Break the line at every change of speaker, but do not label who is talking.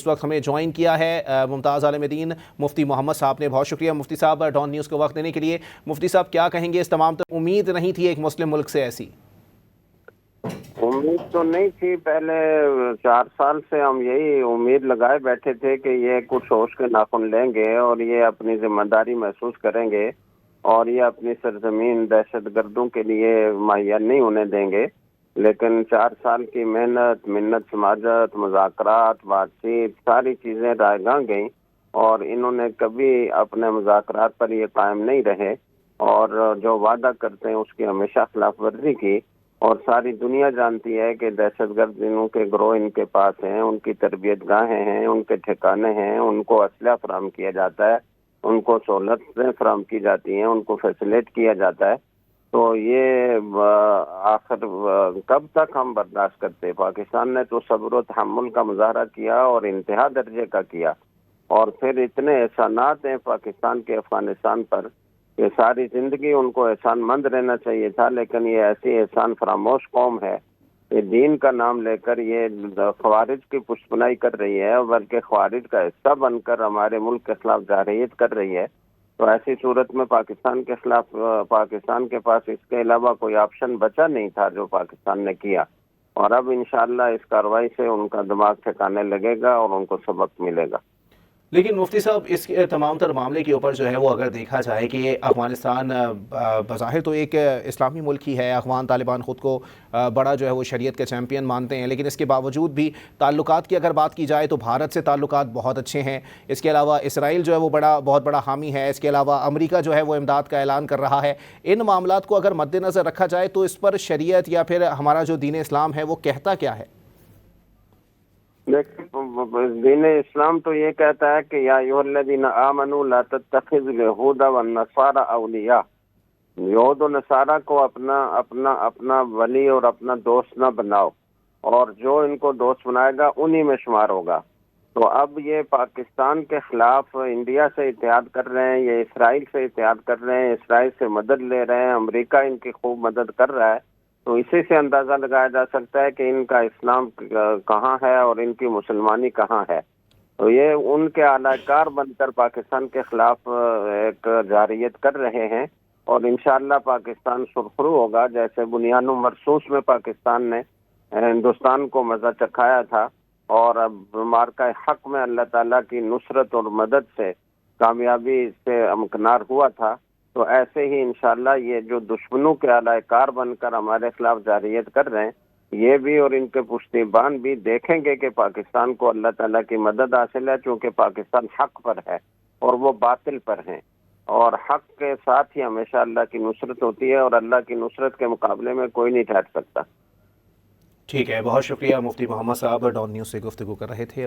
इस वक्त हमें ज्वाइन किया है मुमताज़ आलिम दीन मुफ्ती मोहम्मद साहब ने। बहुत शुक्रिया मुफ्ती साहब डॉन न्यूज़ को वक्त देने के लिए। मुफ्ती साहब क्या कहेंगे इस तमाम, तो उम्मीद नहीं थी एक मुस्लिम मुल्क से ऐसी?
उम्मीद तो नहीं थी, पहले 4 साल से हम यही उम्मीद लगाए बैठे थे कि ये कुछ होश के नाखुन लेंगे और ये अपनी जिम्मेदारी महसूस करेंगे और ये अपनी सरजमीन दहशत गर्दों के लिए मुहैया नहीं होने देंगे। लेकिन 4 साल की मेहनत, मिन्नत, समाजत, मुज़ाकरात, बातचीत, सारी चीज़ें रायगां गईं और इन्होंने कभी अपने मुज़ाकरात पर ये कायम नहीं रहे और जो वादा करते हैं उसकी हमेशा खिलाफ वर्जी की। और सारी दुनिया जानती है कि दहशतगर्द इनों के ग्रोह इनके पास हैं, उनकी तरबियत गाहें हैं, उनके ठिकाने हैं, उनको असला फराहम किया जाता है, उनको सहूलतें फराहम की जाती हैं, उनको फैसिलेट किया जाता है। तो ये आखिर कब तक हम बर्दाश्त करते? पाकिस्तान ने तो सब्र व तहम्मुल का मुजाहरा किया और इंतहा दर्जे का किया, और फिर इतने एहसानात हैं पाकिस्तान के अफगानिस्तान पर कि सारी जिंदगी उनको एहसान मंद रहना चाहिए था। लेकिन ये ऐसी एहसान फरामोश कौम है कि दीन का नाम लेकर ये ख्वारिज की पुष्पनाई कर रही है, बल्कि ख्वारिज का हिस्सा बनकर हमारे मुल्क के खिलाफ जारहियत कर रही है। तो ऐसी सूरत में पाकिस्तान के खिलाफ पाकिस्तान के पास इसके अलावा कोई ऑप्शन बचा नहीं था जो पाकिस्तान ने किया। और अब इंशाअल्लाह इस कार्रवाई से उनका दिमाग ठिकाने लगेगा और उनको सबक मिलेगा।
लेकिन मुफ्ती साहब इस तमाम तर मामले के ऊपर जो है वो अगर देखा जाए कि अफ़गानिस्तान बज़ाहिर तो एक इस्लामी मुल्क ही है, अफ़गान तालिबान ख़ुद को बड़ा जो है वो शरीयत के चैम्पियन मानते हैं, लेकिन इसके बावजूद भी ताल्लुकात की अगर बात की जाए तो भारत से ताल्लुकात बहुत अच्छे हैं। इसके अलावा इसराइल जो है वो बहुत बड़ा हामी है। इसके अलावा अमेरिका जो है वो इमदाद का ऐलान कर रहा है। इन मामलात को अगर मद्देनज़र रखा जाए तो इस पर शरीयत या फिर हमारा जो दीन इस्लाम है वो कहता क्या है?
देखिए, दीन इस्लाम तो ये कहता है कि या अय्युहल्लज़ीना आमनू ला तत्तखिज़ुल यहूदा वन नसारा औलिया, यहूद और नसारा को अपना अपना अपना वली और अपना दोस्त न बनाओ, और जो इनको दोस्त बनाएगा उन्हीं में शुमार होगा। तो अब ये पाकिस्तान के खिलाफ इंडिया से इत्तेहाद कर रहे हैं, ये इसराइल से इत्तेहाद कर रहे हैं, इसराइल से मदद ले रहे हैं, अमेरिका इनकी खूब मदद कर रहा है। तो इसी से अंदाज़ा लगाया जा सकता है कि इनका इस्लाम कहाँ है और इनकी मुसलमानी कहाँ है। तो ये उनके आलाकार बनकर पाकिस्तान के खिलाफ एक जारियत कर रहे हैं और इंशाअल्लाह पाकिस्तान सुरखरू होगा। जैसे बुनियानो मरसूस में पाकिस्तान ने हिंदुस्तान को मज़ा चखाया था और अब मार्का हक में अल्लाह ताला की नुसरत और मदद से कामयाबी से अमकनार हुआ था। तो ऐसे ही इंशाअल्लाह ये जो दुश्मनों के आलाकार बनकर हमारे खिलाफ जारियत कर रहे हैं, ये भी और इनके पुश्तैबान भी देखेंगे कि पाकिस्तान को अल्लाह ताला की मदद हासिल है, क्योंकि पाकिस्तान हक पर है और वो बातिल पर हैं। और हक के साथ ही हमेशा अल्लाह की नुसरत होती है और अल्लाह की नुसरत के मुकाबले में कोई नहीं ठहर सकता।
ठीक है, बहुत शुक्रिया मुफ्ती मोहम्मद साहब डॉन न्यूज़ से गुफ्तगू कर रहे थे।